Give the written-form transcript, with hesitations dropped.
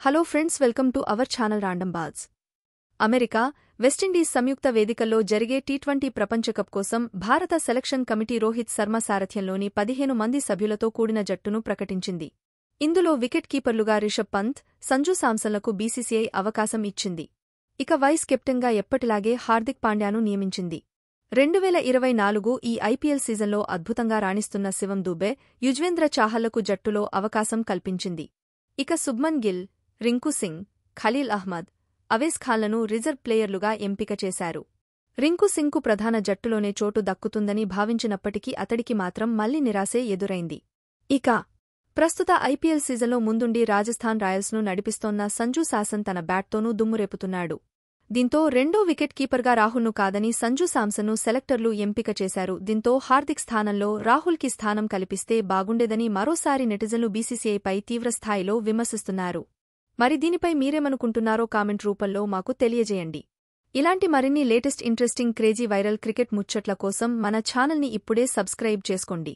Hello friends, welcome to our channel random balls. America, West Indies సంయుక్త వేదికల్లో జరిగే టీ20 ప్రపంచకప్ కోసం భారత సెలక్షన్ కమిటీ రోహిత్ శర్మ సారథ్యంలోని 15 మంది సభ్యులతో కూడిన జట్టును ప్రకటించింది. ఇందులో వికెట్ కీపర్లుగా రిషబ్ పంత్, సంజూ శాంసన్లకు బీసీసీఐ అవకాశం ఇచ్చింది. ఇక వైస్ కెప్టెన్గా ఎప్పటిలాగే హార్దిక్ పాండ్యాను నియమించింది. 2024 ఈ ఐపీఎల్ సీజన్లో అద్భుతంగా రాణిస్తున్న శివం దూబే, యుజ్వేంద్ర చాహల్లకు జట్టులో అవకాశం కల్పించింది. ఇక శుభ్మన్ గిల్, రింకు సింగ్, ఖలీల్ అహ్మద్, అవేస్ ఖాన్లను రిజర్వ్ ప్లేయర్లుగా ఎంపిక చేశారు. రింకు సింగ్కు ప్రధాన జట్టులోనే చోటు దక్కుతుందని భావించినప్పటికీ అతడికి మాత్రం మళ్లీ నిరాశే ఎదురైంది. ఇక ప్రస్తుత ఐపీఎల్ సీజన్లో ముందుండి రాజస్థాన్ రాయల్స్ను నడిపిస్తోన్న సంజూ శాంసన్ తన బ్యాట్తోనూ దుమ్మురేపుతున్నాడు. దీంతో రెండో వికెట్ కీపర్గా రాహుల్ను కాదని సంజూ శాంసన్ను సెలెక్టర్లు ఎంపిక చేశారు. దీంతో హార్దిక్ స్థానంలో రాహుల్కి స్థానం కల్పిస్తే బాగుండేదని మరోసారి నెటిజన్లు బీసీసీఐపై తీవ్రస్థాయిలో విమర్శిస్తున్నారు. మరి దీనిపై మీరేమనుకుంటున్నారో కామెంట్ రూపంలో మాకు తెలియజేయండి. ఇలాంటి మరిన్ని latest interesting crazy viral cricket ముచ్చట్ల కోసం మన ఛానల్ని ఇప్పుడే సబ్స్క్రైబ్ చేసుకోండి.